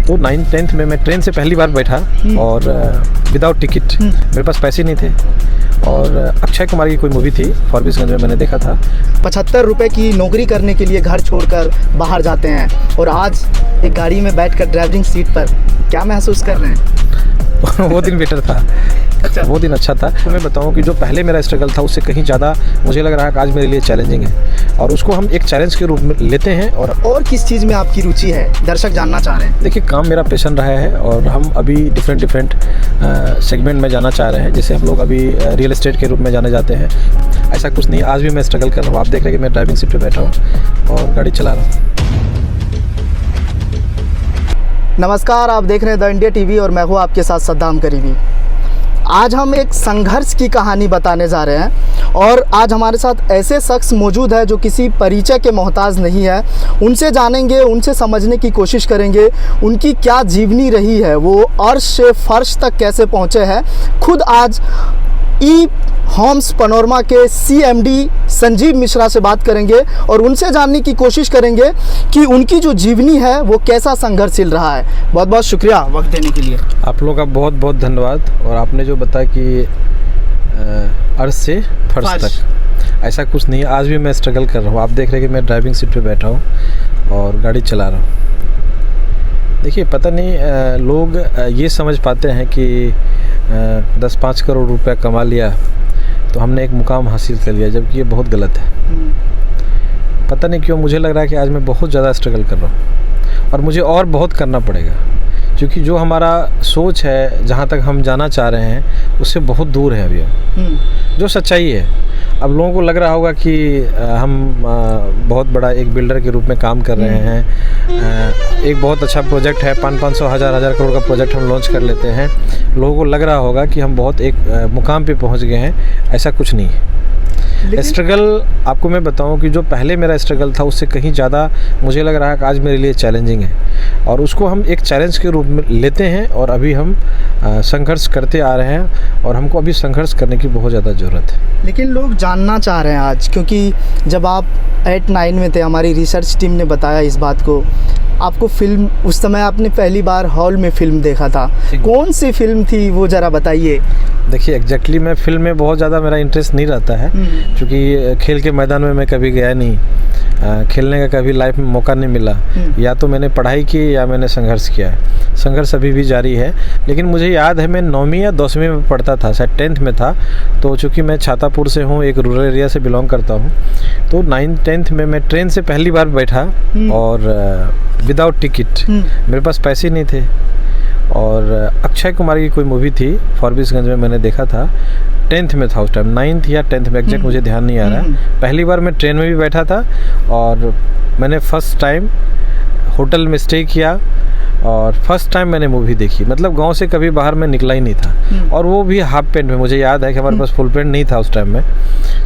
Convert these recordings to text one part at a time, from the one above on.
तो 9th-10th में मैं ट्रेन से पहली बार बैठा और विदाउट टिकट, मेरे पास पैसे नहीं थे और अक्षय कुमार की कोई मूवी थी फॉरबिसगंज में, मैंने देखा था। 75 रुपए की नौकरी करने के लिए घर छोड़कर बाहर जाते हैं और आज एक गाड़ी में बैठकर ड्राइविंग सीट पर, क्या महसूस कर रहे हैं? वो दिन बेटर था। अच्छा। वो दिन अच्छा था। तो मैं बताऊं कि जो पहले मेरा स्ट्रगल था उससे कहीं ज़्यादा मुझे लग रहा है कि आज मेरे लिए चैलेंजिंग है और उसको हम एक चैलेंज के रूप में लेते हैं। और किस चीज़ में आपकी रुचि है, दर्शक जानना चाह रहे हैं? देखिए, काम मेरा पैशन रहा है और हम अभी डिफरेंट सेगमेंट में जाना चाह रहे हैं। जैसे हम लोग अभी रियल एस्टेट के रूप में जाने जाते हैं। ऐसा कुछ नहीं, आज भी मैं स्ट्रगल कर रहा हूँ। आप देख रहे हैं कि मैं ड्राइविंग सीट पर बैठा हूँ और गाड़ी चला रहा हूँ। नमस्कार, आप देख रहे हैं द इंडिया टीवी और मैं हूँ आपके साथ सद्दाम करीबी। आज हम एक संघर्ष की कहानी बताने जा रहे हैं और आज हमारे साथ ऐसे शख्स मौजूद है जो किसी परिचय के मोहताज नहीं है। उनसे जानेंगे, उनसे समझने की कोशिश करेंगे उनकी क्या जीवनी रही है, वो अर्श से फर्श तक कैसे पहुँचे हैं। खुद आज ई होम्स पैनोरमा के CMD संजीव मिश्रा से बात करेंगे और उनसे जानने की कोशिश करेंगे कि उनकी जो जीवनी है वो कैसा संघर्षशील रहा है। बहुत बहुत शुक्रिया वक्त देने के लिए। आप लोगों का बहुत बहुत धन्यवाद। और आपने जो बताया कि अर्श से फर्श तक, ऐसा कुछ नहीं है, आज भी मैं स्ट्रगल कर रहा हूँ। आप देख रहे हैं कि मैं ड्राइविंग सीट पे बैठा हूँ और गाड़ी चला रहा हूँ। देखिए, पता नहीं लोग ये समझ पाते हैं कि 10-5 करोड़ रुपया कमा लिया तो हमने एक मुकाम हासिल कर लिया, जबकि ये बहुत गलत है। पता नहीं क्यों मुझे लग रहा है कि आज मैं बहुत ज़्यादा स्ट्रगल कर रहा हूँ और मुझे और बहुत करना पड़ेगा, क्योंकि जो हमारा सोच है, जहाँ तक हम जाना चाह रहे हैं, उससे बहुत दूर है अभी जो सच्चाई है। अब लोगों को लग रहा होगा कि हम बहुत बड़ा एक बिल्डर के रूप में काम कर रहे हैं। एक बहुत अच्छा प्रोजेक्ट है, 500-500 हज़ार करोड़ का प्रोजेक्ट हम लॉन्च कर लेते हैं। लोगों को लग रहा होगा कि हम बहुत एक मुकाम पे पहुंच गए हैं। ऐसा कुछ नहीं है। स्ट्रगल, आपको मैं बताऊं कि जो पहले मेरा स्ट्रगल था उससे कहीं ज़्यादा मुझे लग रहा है कि आज मेरे लिए चैलेंजिंग है और उसको हम एक चैलेंज के रूप में लेते हैं और अभी हम संघर्ष करते आ रहे हैं और हमको अभी संघर्ष करने की बहुत ज़्यादा ज़रूरत है। लेकिन लोग जानना चाह रहे हैं आज, क्योंकि जब आप 8-9 में थे, हमारी रिसर्च टीम ने बताया इस बात को, आपको फिल्म, उस समय आपने पहली बार हॉल में फिल्म देखा था। कौन सी फिल्म थी वो ज़रा बताइए। देखिए, एग्जैक्टली मैं फिल्म में बहुत ज़्यादा मेरा इंटरेस्ट नहीं रहता है, क्योंकि खेल के मैदान में मैं कभी गया नहीं, खेलने का कभी लाइफ में मौका नहीं मिला। या तो मैंने पढ़ाई की या मैंने संघर्ष किया है। संघर्ष अभी भी जारी है। लेकिन मुझे याद है, मैं 9वीं या 10वीं में पढ़ता था, शायद 10th में था। तो चूँकि मैं छातापुर से हूँ, एक रूरल एरिया से बिलोंग करता हूँ, तो 9th-10th में मैं ट्रेन से पहली बार बैठा और विदाउट टिकट, मेरे पास पैसे नहीं थे और अक्षय कुमार की कोई मूवी थी फॉरबिसगंज में, मैंने देखा था। 10th में था उस टाइम, 9th या 10th में, एग्जैक्ट मुझे ध्यान नहीं आ रहा है। पहली बार मैं ट्रेन में भी बैठा था और मैंने फर्स्ट टाइम होटल में स्टे किया और फर्स्ट टाइम मैंने मूवी देखी। मतलब गांव से कभी बाहर में निकला ही नहीं था और वो भी हाफ पैंट में। मुझे याद है कि हमारे पास फुल पैंट नहीं था उस टाइम में,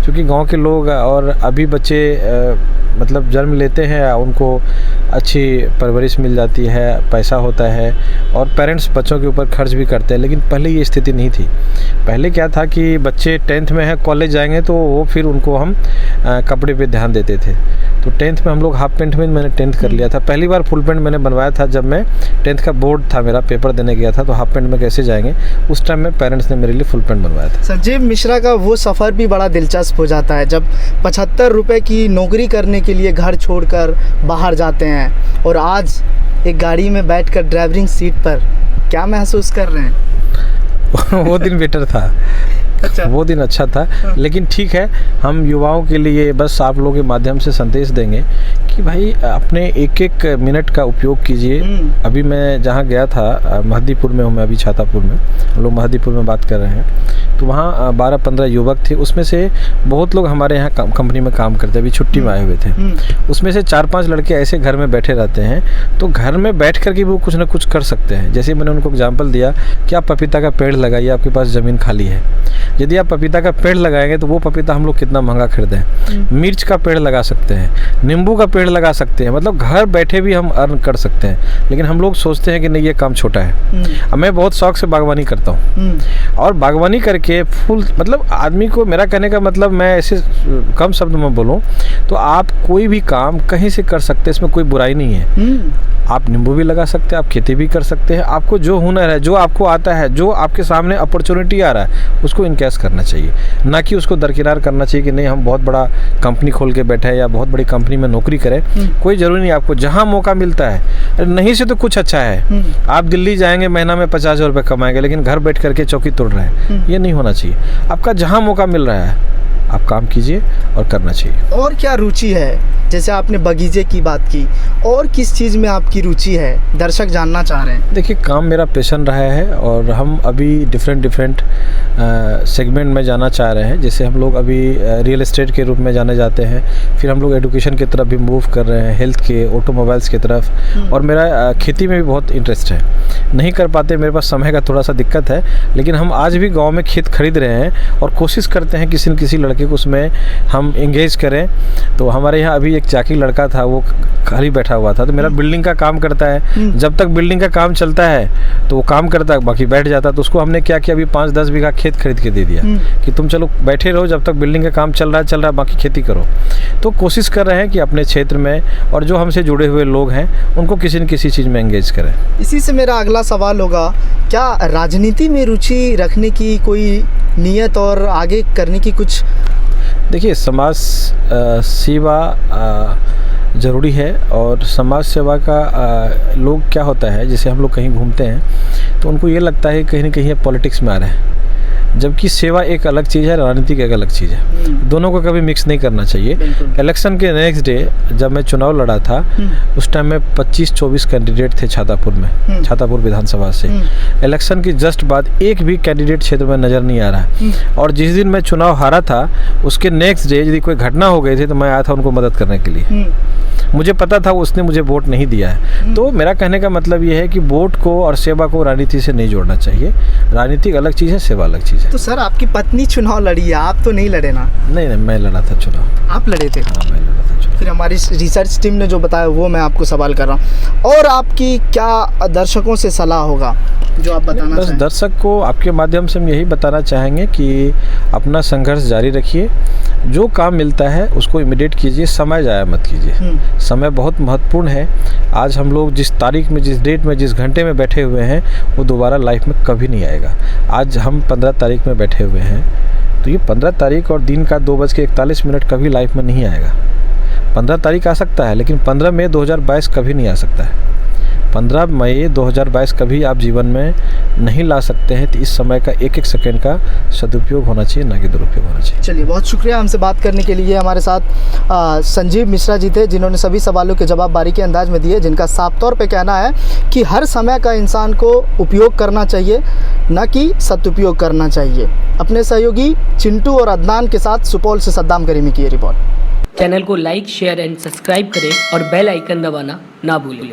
क्योंकि गांव के लोग और अभी बच्चे मतलब जन्म लेते हैं, उनको अच्छी परवरिश मिल जाती है, पैसा होता है और पेरेंट्स बच्चों के ऊपर खर्च भी करते हैं। लेकिन पहले ये स्थिति नहीं थी। पहले क्या था कि बच्चे 10th में है, कॉलेज जाएंगे तो वो फिर उनको हम कपड़े पे ध्यान देते थे। तो 10th में हम लोग हाफ पैंट में, मैंने 10th कर लिया था। पहली बार फुल पैंट मैंने बनवाया था जब मैं 10th का बोर्ड था मेरा, पेपर देने गया था। तो हाफ पैंट में कैसे जाएंगे, उस टाइम में पेरेंट्स ने मेरे लिए फुल पैंट बनवाया था। संजीव मिश्रा का वो सफ़र भी बड़ा दिलचस्प हो जाता है जब 75 रुपए की नौकरी करने के लिए घर छोड़कर बाहर जाते हैं और आज एक गाड़ी में बैठकर ड्राइविंग सीट पर, क्या महसूस कर रहे हैं? वो दिन बेटर था। अच्छा। वो दिन अच्छा था। लेकिन ठीक है, हम युवाओं के लिए बस आप लोगों के माध्यम से संदेश देंगे कि भाई अपने एक एक मिनट का उपयोग कीजिए। अभी मैं जहाँ गया था, महदीपुर में हूँ मैं अभी, छातापुर में, हम लोग महदीपुर में बात कर रहे हैं। तो वहाँ 12-15 युवक थे। उसमें से बहुत लोग हमारे यहाँ कंपनी में काम करते, अभी छुट्टी में आए हुए थे। उसमें से 4-5 लड़के ऐसे घर में बैठे रहते हैं। तो घर में बैठ कर के वो कुछ ना कुछ कर सकते हैं। जैसे मैंने उनको एग्जाम्पल दिया कि आप पपीता का पेड़ लगाइए, आपके पास ज़मीन खाली है। यदि आप पपीता का पेड़ लगाएंगे तो वो पपीता हम लोग कितना महंगा खरीदें। मिर्च का पेड़ लगा सकते हैं, नींबू का पेड़ पेड़ लगा सकते हैं, मतलब घर बैठे भी हम अर्न कर सकते हैं। लेकिन हम लोग सोचते हैं कि नहीं, ये काम छोटा है। अब मैं बहुत शौक से बागवानी करता हूँ, और बागवानी करके फूल, मतलब आदमी को, मेरा कहने का मतलब, मैं ऐसे कम शब्द में बोलूँ तो आप कोई भी काम कहीं से कर सकते हैं, इसमें कोई बुराई नहीं है। आप नींबू भी लगा सकते हैं, आप खेती भी कर सकते हैं। आपको जो हुनर है, जो आपको आता है, जो आपके सामने अपॉर्चुनिटी आ रहा है, उसको इनकैश करना चाहिए, ना कि उसको दरकिनार करना चाहिए कि नहीं हम बहुत बड़ा कंपनी खोल के बैठे हैं या बहुत बड़ी कंपनी में नौकरी करें। कोई ज़रूरी नहीं, आपको जहाँ मौका मिलता है, नहीं से तो कुछ अच्छा है। आप दिल्ली जाएंगे, महीना में 50,000 रुपये कमाएंगे, लेकिन घर बैठ करके चौकी तोड़ रहे हैं, ये नहीं होना चाहिए। आपका जहाँ मौका मिल रहा है आप काम कीजिए और करना चाहिए। और क्या रुचि है? जैसे आपने बगीचे की बात की, और किस चीज़ में आपकी रुचि है, दर्शक जानना चाह रहे हैं। देखिए, काम मेरा पैशन रहा है, और हम अभी डिफरेंट सेगमेंट में जाना चाह रहे हैं। जैसे हम लोग अभी रियल एस्टेट के रूप में जाने जाते हैं, फिर हम लोग एजुकेशन की तरफ भी मूव कर रहे हैं, हेल्थ के, ऑटोमोबाइल्स की तरफ, और मेरा खेती में भी बहुत इंटरेस्ट है। नहीं कर पाते, मेरे पास समय का थोड़ा सा दिक्कत है, लेकिन हम आज भी गाँव में खेत खरीद रहे हैं और कोशिश करते हैं किसी न किसी लड़के को उसमें हम एंगेज करें। तो हमारे यहाँ अभी एक चाकी लड़का था, वो खाली बैठा हुआ था, तो मेरा बिल्डिंग का काम करता है। जब तक बिल्डिंग का काम चलता है तो वो काम करता है, बाकी बैठ जाता है। तो उसको हमने क्या किया, अभी 5-10 बीघा खेत खरीद के दे दिया कि तुम चलो बैठे रहो, जब तक बिल्डिंग का काम चल रहा है, बाकी खेती करो। तो कोशिश कर रहे हैं कि अपने क्षेत्र में और जो हमसे जुड़े हुए लोग हैं उनको किसी न किसी चीज़ में एंगेज करें। इसी से मेरा अगला सवाल होगा, क्या राजनीति में रुचि रखने की कोई नीयत और आगे करने की कुछ? देखिए, समाज सेवा ज़रूरी है, और समाज सेवा का लोग क्या होता है, जैसे हम लोग कहीं घूमते हैं तो उनको ये लगता है कहीं ना कहीं पॉलिटिक्स में आ रहे हैं, जबकि सेवा एक अलग चीज़ है, राजनीति एक अलग चीज़ है। दोनों को कभी मिक्स नहीं करना चाहिए। इलेक्शन के नेक्स्ट डे जब मैं चुनाव लड़ा था, उस टाइम में 25-24 कैंडिडेट थे छातापुर में, छातापुर विधानसभा से। इलेक्शन के जस्ट बाद एक भी कैंडिडेट क्षेत्र में नज़र नहीं आ रहा। और जिस दिन मैं चुनाव हारा था, उसके नेक्स्ट डे यदि कोई घटना हो गई थी तो मैं आया था उनको मदद करने के लिए। मुझे पता था उसने मुझे वोट नहीं दिया है। तो मेरा कहने का मतलब ये है कि वोट को और सेवा को राजनीति से नहीं जोड़ना चाहिए। राजनीति अलग चीज़ है, सेवा अलग चीज़ है। तो सर, आपकी पत्नी चुनाव लड़ी है, आप तो नहीं लड़े ना? नहीं, मैं लड़ा था चुनाव। आप लड़े थे? हाँ, मैं लड़ा था चुनाव। फिर हमारी रिसर्च टीम ने जो बताया वो मैं आपको सवाल कर रहा हूँ। और आपकी क्या दर्शकों से सलाह होगा जो आप बताना बस चाहें? दर्शक को आपके माध्यम से हम यही बताना चाहेंगे कि अपना संघर्ष जारी रखिए, जो काम मिलता है उसको इमीडिएट कीजिए, समय ज़ाया मत कीजिए। समय बहुत महत्वपूर्ण है। आज हम लोग जिस तारीख में, जिस डेट में, जिस घंटे में बैठे हुए हैं, वो दोबारा लाइफ में कभी नहीं आएगा। आज हम 15 तारीख में बैठे हुए हैं, तो ये 15 तारीख और दिन का 2:41 कभी लाइफ में नहीं आएगा। 15 तारीख आ सकता है, लेकिन 15 मई 2022 कभी नहीं आ सकता है। 15 मई 2022 कभी आप जीवन में नहीं ला सकते हैं। तो इस समय का एक एक सेकंड का सदुपयोग होना चाहिए, ना कि दुरुपयोग होना चाहिए। चलिए, बहुत शुक्रिया हमसे बात करने के लिए। हमारे साथ संजीव मिश्रा जी थे, जिन्होंने सभी सवालों के जवाब बारीकी अंदाज में दिए, जिनका साफ तौर पे कहना है कि हर समय का इंसान को उपयोग करना चाहिए, न कि सदुपयोग करना चाहिए। अपने सहयोगी चिंटू और अदनान के साथ सुपौल से सद्दाम करीमी की ये रिपोर्ट। चैनल को लाइक, शेयर एंड सब्सक्राइब करें और बेल आइकन दबाना ना भूलें।